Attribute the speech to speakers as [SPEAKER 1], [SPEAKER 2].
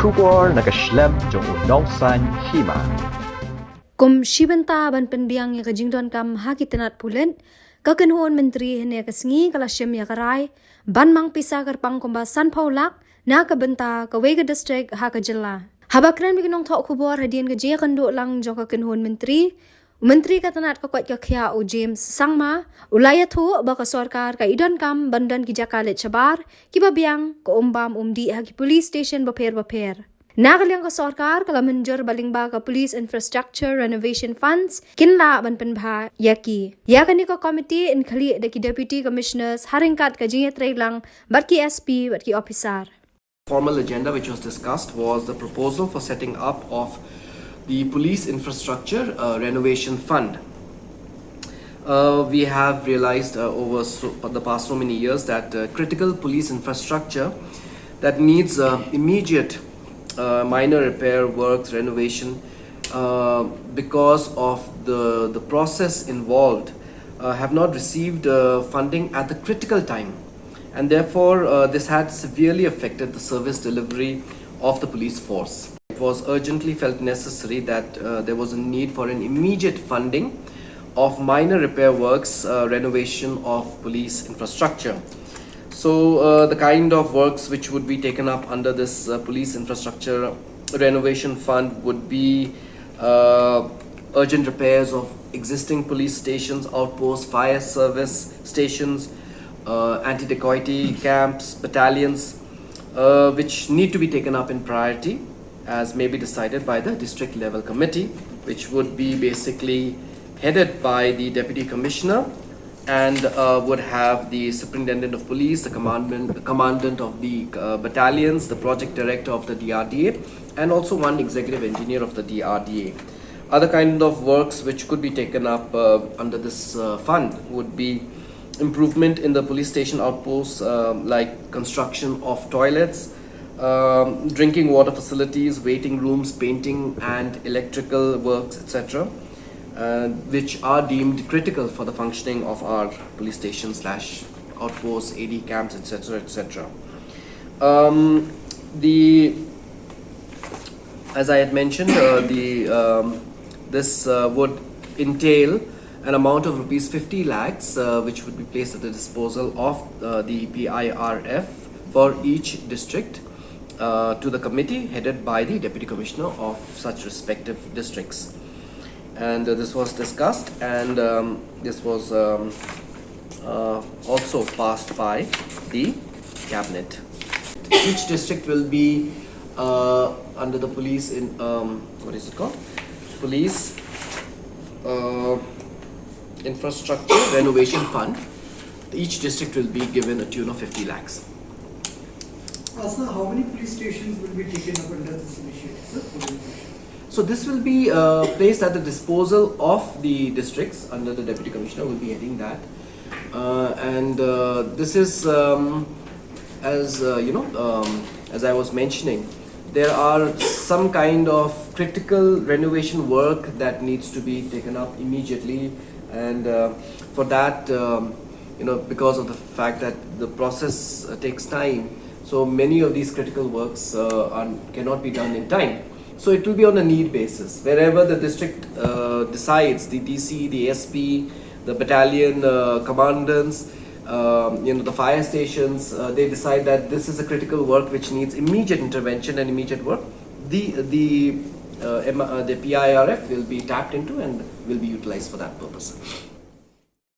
[SPEAKER 1] Shubor nakaslem jong unongsan Hima.
[SPEAKER 2] Bynta ban Pynbiang ya Jingdonkam haki Tnad Pulit, kakenhuan menteri hene kasengi kalasyem ya karai, ban Mang Pisa kerpang kombasan paulak, na Bynta Kawei district haka jela. Habakran bikinong tok kubor hadian gaji kanduk lang jong kakenhuan Menteri Tnad kakwat kakya o James Sangma, ulaya tu baka Sorkar ka Jingdonkam bandan ki jakalit Chabar, ki Pynbiang ko umdi haki police station baper. Nagaling ka Sorkar kala menjer baling ba ka police infrastructure renovation funds kinla ban penbha yaki. Yakani ko committee in khali daki deputy commissioners haringkat ka jinget lang batki SP batki officer.
[SPEAKER 3] Formal agenda which was discussed was the proposal for setting up of the police infrastructure renovation fund. We have realized over the past so many years that critical police infrastructure that needs immediate minor repair works, renovation, because of the process involved, have not received funding at the critical time, and therefore this had severely affected the service delivery of the police force. It was urgently felt necessary that there was a need for an immediate funding of minor repair works, renovation of police infrastructure. So the kind of works which would be taken up under this police infrastructure renovation fund would be urgent repairs of existing police stations, outposts, fire service stations, anti-dacoity camps, battalions, which need to be taken up in priority as may be decided by the district level committee, which would be basically headed by the deputy commissioner and would have the superintendent of police, the commandant of the battalions, the project director of the DRDA, and also one executive engineer of the DRDA. Other kind of works which could be taken up under this fund would be improvement in the police station outposts, like construction of toilets, drinking water facilities, waiting rooms, painting and electrical works, etc., which are deemed critical for the functioning of our police stations / outposts, AD camps, etc., etc. As I had mentioned, this would entail an amount of rupees 50 lakhs, which would be placed at the disposal of the PIRF for each district, to the committee headed by the deputy commissioner of such respective districts. And this was discussed, and this was also passed by the cabinet. Each district will be under the police in what is it called? Police infrastructure renovation fund. Each district will be given a tune of 50 lakhs.
[SPEAKER 4] Also, how many police stations will be taken up under this initiative, sir?
[SPEAKER 3] So this will be placed at the disposal of the districts under the deputy commissioner will be heading that, and this is as as I was mentioning, there are some kind of critical renovation work that needs to be taken up immediately, and for that, because of the fact that the process takes time, so many of these critical works cannot be done in time. So it will be on a need basis. Wherever the district decides, the DC, the SP, the battalion commandants, the fire stations, they decide that this is a critical work which needs immediate intervention and immediate work. The PIRF will be tapped into and will be utilized for that purpose.